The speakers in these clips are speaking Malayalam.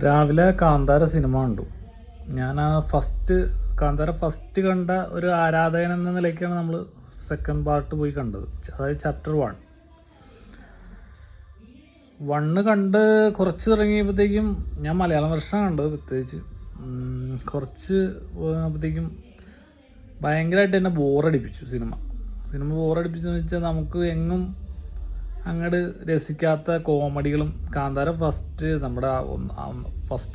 രാവിലെ കാന്താര സിനിമ കണ്ടു. ഞാൻ കാന്താര ഫസ്റ്റ് കണ്ട ഒരു ആരാധകൻ എന്ന നിലയ്ക്കാണ് നമ്മൾ സെക്കൻഡ് പാർട്ട് പോയി കണ്ടത്. അതായത് ചാപ്റ്റർ 1 കണ്ട് കുറച്ച് തുടങ്ങിയപ്പോഴത്തേക്കും, ഞാൻ മലയാളം വെർഷനാണ് കണ്ടത്. പ്രത്യേകിച്ച് കുറച്ച് പോയപ്പോഴത്തേക്കും ഭയങ്കരമായിട്ട് എന്നെ ബോറടിപ്പിച്ചു സിനിമ ബോറടിപ്പിച്ചെന്ന് വെച്ചാൽ, നമുക്ക് എങ്ങും അങ്ങോട്ട് രസിക്കാത്ത കോമഡികളും. കാന്താര നമ്മുടെ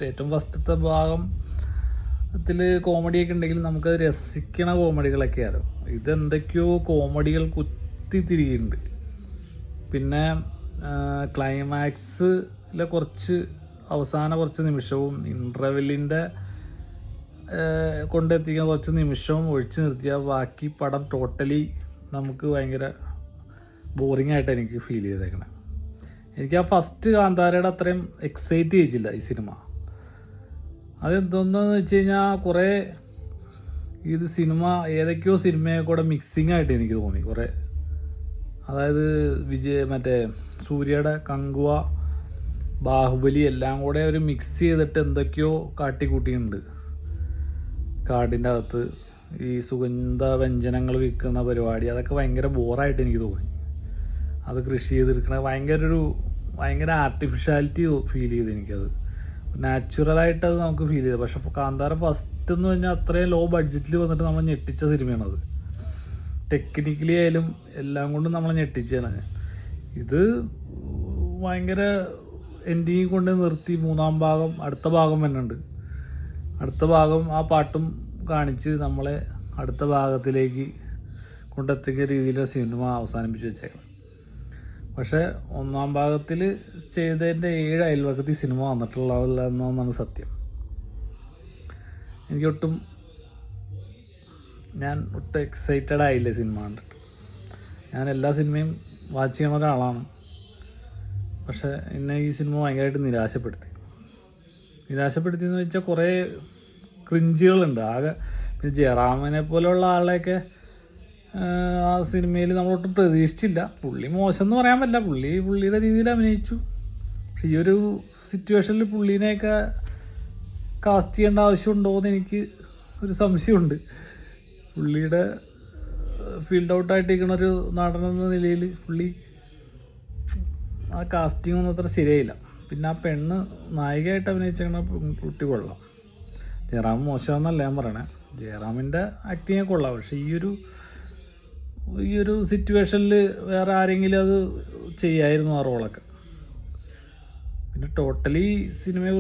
ഏറ്റവും ഫസ്റ്റത്തെ ഭാഗത്തിൽ കോമഡിയൊക്കെ ഉണ്ടെങ്കിൽ നമുക്കത് രസിക്കണ കോമഡികളൊക്കെയായിരുന്നു. ഇതെന്തൊക്കെയോ കോമഡികൾ കുത്തിത്തിരിയുന്നുണ്ട്. പിന്നെ ക്ലൈമാക്സിലെ അവസാന കുറച്ച് നിമിഷവും ഇൻ്റർവെല്ലിൻ്റെ കൊണ്ടെത്തിക്കുന്ന കുറച്ച് നിമിഷവും ഒഴിച്ചു നിർത്തിയാൽ ബാക്കി പടം ടോട്ടലി നമുക്ക് ഭയങ്കര ബോറിംഗ് ആയിട്ട് എനിക്ക് ഫീൽ ചെയ്തേക്കണേ. എനിക്ക് ആ ഫസ്റ്റ് കാന്താരയുടെ അത്രയും എക്സൈറ്റ് ചെയ്യിച്ചില്ല ഈ സിനിമ. അതെന്തോന്നെന്ന് വെച്ച് കഴിഞ്ഞാൽ, കുറേ സിനിമ ഏതൊക്കെയോ സിനിമയെ കൂടെ മിക്സിങ് ആയിട്ട് എനിക്ക് തോന്നി കുറേ. അതായത് സൂര്യയുടെ കങ്കുവ, ബാഹുബലി എല്ലാം കൂടെ ഒരു മിക്സ് ചെയ്തിട്ട് എന്തൊക്കെയോ കാട്ടിക്കൂട്ടിയുണ്ട്. കാടിൻ്റെ അകത്ത് ഈ സുഗന്ധ വ്യഞ്ജനങ്ങൾ വിൽക്കുന്ന പരിപാടി, അതൊക്കെ ഭയങ്കര ബോറായിട്ട് എനിക്ക് തോന്നി. അത് കൃഷി ചെയ്തെടുക്കണ ഭയങ്കര ആർട്ടിഫിഷ്യാലിറ്റി ഫീൽ ചെയ്തു എനിക്കത്. നാച്ചുറലായിട്ട് അത് നമുക്ക് ഫീൽ ചെയ്തു. പക്ഷെ കാന്താര ഫസ്റ്റ് എന്ന് പറഞ്ഞാൽ അത്രയും ലോ ബഡ്ജറ്റിൽ വന്നിട്ട് നമ്മൾ ഞെട്ടിച്ച സിനിമയാണത്. ടെക്നിക്കലി ആയാലും എല്ലാം കൊണ്ടും നമ്മൾ ഞെട്ടിച്ചാണ്. ഇത് ഭയങ്കര എൻഡിങ് കൊണ്ട് നിർത്തി. അടുത്ത ഭാഗം വരുന്നുണ്ട്. അടുത്ത ഭാഗം ആ പാട്ടും കാണിച്ച് നമ്മളെ അടുത്ത ഭാഗത്തിലേക്ക് കൊണ്ടെത്തിക്കുന്ന രീതിയിലുള്ള സിനിമ അവസാനിപ്പിച്ച് വെച്ചേക്കണം. പക്ഷേ ഒന്നാം ഭാഗത്തിൽ ചെയ്തതിൻ്റെ 7 അയൽവക്കത്തിൽ സിനിമ വന്നിട്ടുള്ളതെന്നാണ് സത്യം. ഞാൻ ഒട്ടും എക്സൈറ്റഡ് ആയില്ലേ സിനിമ കണ്ടിട്ട്. ഞാൻ എല്ലാ സിനിമയും വാച്ച് ചെയ്യുന്ന ഒരാളാണ്. പക്ഷേ എന്നെ ഈ സിനിമ ഭയങ്കരമായിട്ട് നിരാശപ്പെടുത്തിയെന്ന് വെച്ചാൽ, കുറേ ക്രിഞ്ചുകളുണ്ട് ആകെ. പിന്നെ ജയറാമിനെ പോലെയുള്ള ആളെയൊക്കെ ആ സിനിമയിൽ നമ്മളൊട്ടും പ്രതീക്ഷിച്ചില്ല. പുള്ളി മോശം എന്ന് പറയാൻ പറ്റില്ല, പുള്ളിയുടെ രീതിയിൽ അഭിനയിച്ചു. പക്ഷെ ഈ ഒരു സിറ്റുവേഷനിൽ പുള്ളീനെയൊക്കെ കാസ്റ്റ് ചെയ്യേണ്ട ആവശ്യമുണ്ടോ എന്ന് എനിക്ക് ഒരു സംശയമുണ്ട്. പുള്ളിയുടെ ഫീൽഡ് ഔട്ടായിട്ടിരിക്കണ ഒരു നടനെന്ന നിലയിൽ ആ കാസ്റ്റിംഗ് ഒന്നും അത്ര ശരിയായില്ല. പിന്നെ ആ പെണ്ണ് നായികയായിട്ട് അഭിനയിച്ചേക്കണ കുട്ടി കൊള്ളാം. ജയറാം മോശമെന്നല്ല ഞാൻ പറയണേ, ജയറാമിൻ്റെ ആക്ടിങ് കൊള്ളാം. പക്ഷെ ഈ ഒരു സിറ്റുവേഷനിൽ വേറെ ആരെങ്കിലും അത് ചെയ്യായിരുന്നു ആ റോളൊക്കെ. പിന്നെ ടോട്ടലി സിനിമയെ